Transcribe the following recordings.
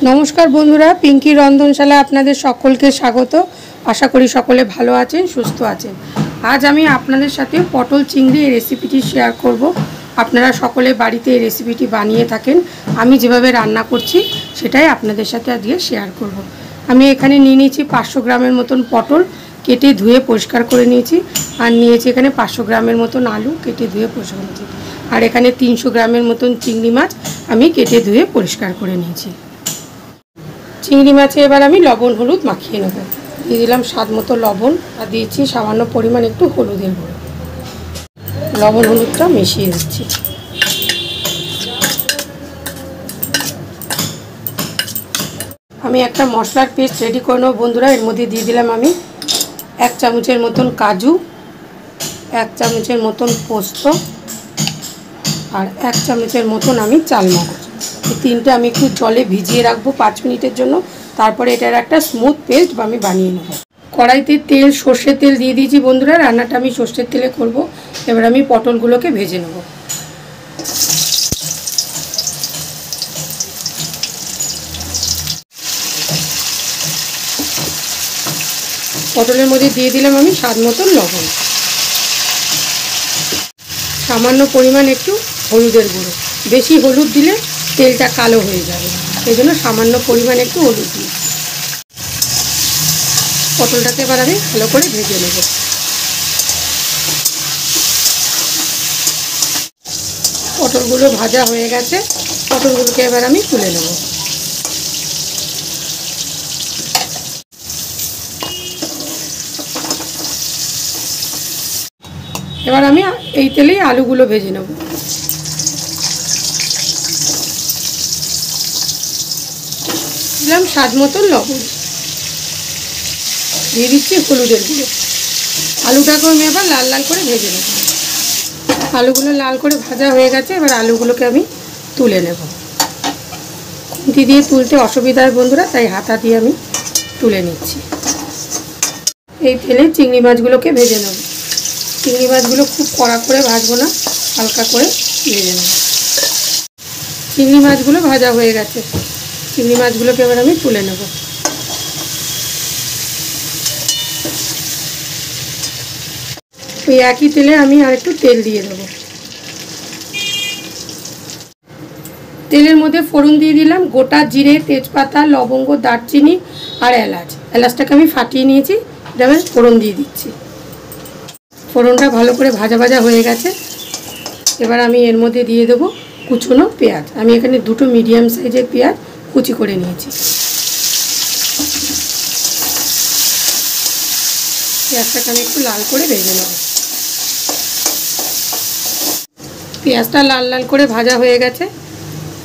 नमस्कार बंधुरा पिंकी रंधनशाला आपनादेर सकलके स्वागत। आशा करी सकले भालो आछेन सुस्थ आछेन। आज आमी आपनादेर साथे पटल चिंगड़ी रेसिपिटी शेयर करब। आपनारा सकले बाड़ीते रेसिपिटी बानिये थाकेन, आमी जेभावे रान्ना करछि सेटाई आपनादेर साथे आजके शेयर करब। आमी एखाने निये निয়েছি 500 ग्रामेर मतन पटल केटे धुए परिष्कार करे निয়েছি और निয়েছি एखाने 500 ग्रामेर मतन आलू केटे धुए परिष्कार निয়েছি और एखाने 300 ग्रामेर मतन चिंगड़ी माछ आमी केटे धुए परिष्कार करे निয়েছি। चिंगड़ी माछे एबार आमी लवण हलुद माखिए नेब। दिए दिलाम स्वाद मतो लवण और दिएछि सामान्य परिमाण एकटु हलुदेर गुঁড়ो। लवण हलुदटा मिशिए दिচ্ছি। आमी एकटा मशलार पेस्ट रेडी करे नेब बंधुरा। एर मধ্যে दिए दिलाम आमी 1 चामचेर मतन काजू, 1 चामचेर मतन पोस्त और 1 चामचेर मतन आमी चालमगज। तीनटा आमी एकटु जले भिजिए राखबो 5 मिनिटेर जन्य। तारपरे एटार एकटा स्मुथ पेस्ट आमी बानिये नेब। कड़ाईते तेल सर्षेर तेल दिए दिएछि बंधुरा। रान्नाटा आमी सर्षेर तेले करब। एबार आमी पटलगुलोके भेजे नेब। पटलेर मধ্যে दिए दिलाम आमी स्वाद मतो लवण, सामान्य परिमाण एकटु हलुदेर गुঁড়ো। बेशी हलुद दिले तेलटा कालो हो जाए, एजोन्नो सामान्य परिमाण एकटु हलुद दिই। पटलटाके एबार आमी भालो करे भेजे नेब। पटलगुलो भाजा हये गेছে। पटलगुलोके एबार आमी तुले नेब। एबार आमी এই তেলেই आलूगुलो भेजे नेब। दिलाम स्वाद मतो लवण, दिए दिচ্ছি हलुदेर गुঁড়ো। आलूटाके आमी एबार लाल लाल करे भेजे नेब। आलूगुलो लाल करे भाजा हये गेছে। एबार आलूगुलोके आमी तुले नेब। खुंती दिए तुलते असुविधा हय बंधुरा, ताई हाता दिए आमी तुले निচ্ছি। এই তেলে চিংড়ি মাছগুলোকে भेजे नेब। चिंगड़ी माछगुलो खूब कड़ा करे भाजबो ना, हालका करे भेजे नेब। चिंगड़ी माछगुलो भाजा हये गेছে। चिंगड़ी माछगुलोके एबार आमी तुले नेब। ओई एकई तेले आमी आरेकटु तेल दिए देब। तेलेर मধ্যে फोड़न दिए दिलाम गोटा जिरे, तेजपाता, लवंग, दारचिनी और एलाच। एलाचटाके आमी फाटिয়ে নিয়েছি। এটা আমি फोड़न দিয়ে দিচ্ছি। फोड़नটা ভালো করে ভাজা ভাজা হয়ে গেছে। এবার আমি এর মধ্যে দিয়ে দেব কুচনো পেঁয়াজ। আমি এখানে দুটো মিডিয়াম সাইজের পেঁয়াজ কুচি করে নিয়েছি। পেঁয়াজটাকে আমি একটু লাল করে ভেজে নেব। পেঁয়াজটা লাল লাল করে ভাজা হয়ে গেছে।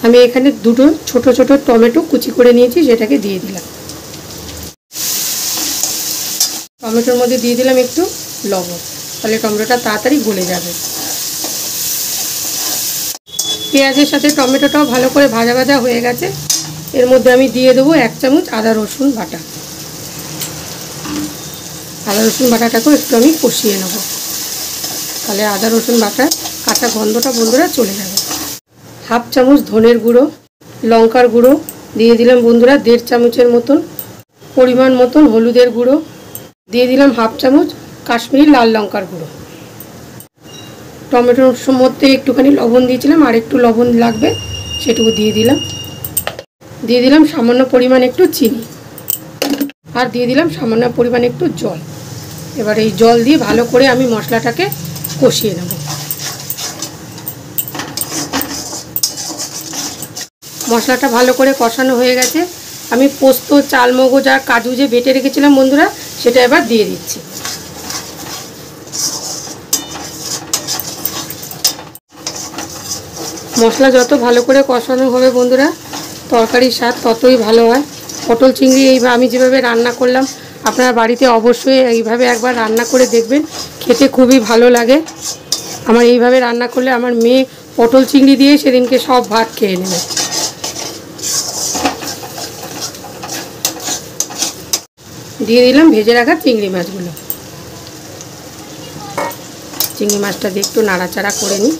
আমি এখানে দুটো ছোট ছোট টমেটো কুচি করে নিয়েছি, সেটাকে দিয়ে দিলাম। টমেটোর মধ্যে দিয়ে দিলাম একটু লবণ, তাহলে টমেটোটা তাড়াতাড়ি গলে যাবে। পেঁয়াজের সাথে টমেটোটাও ভালো করে ভাজা ভাজা হয়ে গেছে। এর মধ্যে আমি দিয়ে দেবো 1 চামচ আদা রসুন বাটা। আদা রসুন বাটাটাকেও একটু আমি কষিয়ে নেব, তাহলে আদা রসুন বাটার কাঁচা গন্ধটা বন্ধুরা চলে যাবে। 1/2 চামচ ধনের গুঁড়ো, লঙ্কার গুঁড়ো দিয়ে দিলাম বন্ধুরা 1.5 চামচের মতন। পরিমাণ মতন হলুদের গুঁড়ো দিয়ে দিলাম 1/2 চামচ কাশ্মীরি লাল লঙ্কার গুঁড়ো। টমেটোর মধ্যে একটুখানি লবণ দিয়েছিলাম, আর একটু লবণ লাগবে সেটুকু দিয়ে দিলাম। দিয়ে দিলাম সামান্য পরিমাণ একটু চিনি, আর দিয়ে দিলাম সামান্য পরিমাণ একটু জল। এবার এই জল দিয়ে ভালো করে আমি মশলাটাকে কষিয়ে নেব। মশলাটা ভালো করে কষানো হয়ে গেছে। আমি পোস্ত, চালমগজ আর কাজু যে বেটে রেখেছিলাম বন্ধুরা, সেটা এবার দিয়ে দিচ্ছি। মশলা যত ভালো করে কষানো হবে বন্ধুরা, তরকারির স্বাদ ততই ভালো হয়। পটল চিংড়ি এইভাবে আমি যেভাবে রান্না করলাম, আপনারা বাড়িতে অবশ্যই এইভাবে একবার রান্না করে দেখবেন, খেতে খুবই ভালো লাগে। আমার এইভাবে রান্না করলে আমার মেয়ে পটল চিংড়ি দিয়ে সেদিনকে সব ভাত খেয়ে নেবে। দিয়ে দিলাম ভেজে রাখা চিংড়ি মাছগুলো। চিংড়ি মাছটা দিয়ে একটু নাড়াচাড়া করে নিই।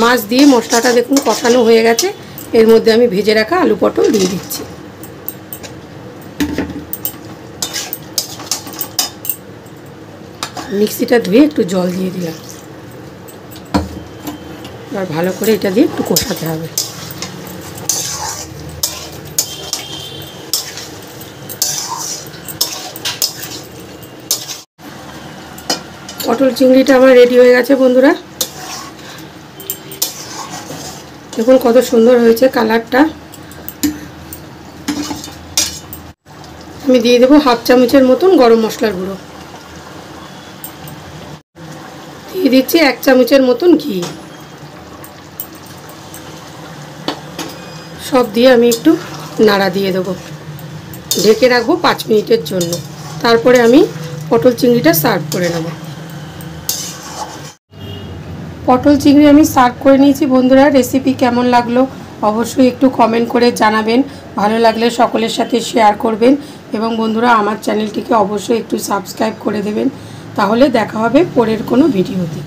মাছ দিয়ে মশলাটা দেখুন কষানো হয়ে গেছে। এর মধ্যে আমি ভেজে রাখা আলু পটল দিয়ে দিচ্ছি। মিক্সিটা ধুয়ে একটু জল দিয়ে দিলাম। আর ভালো করে এটা দিয়ে একটু কষাতে হবে। পটল চিংড়িটা আমার রেডি হয়ে গেছে বন্ধুরা। দেখুন কত সুন্দর হয়েছে কালারটা। আমি দিয়ে দেবো 1/2 চামচের মতন গরম মশলার গুঁড়ো, দিয়ে দিচ্ছি 1 চামচের মতন ঘি। সব দিয়ে আমি একটু নাড়া দিয়ে দেবো। ঢেকে রাখবো 5 মিনিটের জন্য। তারপরে আমি পটল চিংড়িটা সার্ভ করে নেব। পটল চিংড়ি আমি সার্ভ করে নিয়েছি বন্ধুরা। রেসিপি কেমন লাগলো অবশ্যই একটু কমেন্ট করে জানাবেন। ভালো লাগলে সকলের সাথে শেয়ার করবেন এবং বন্ধুরা আমার চ্যানেলটিকে অবশ্যই একটু সাবস্ক্রাইব করে দেবেন। তাহলে দেখা হবে পরের কোনো ভিডিওতে।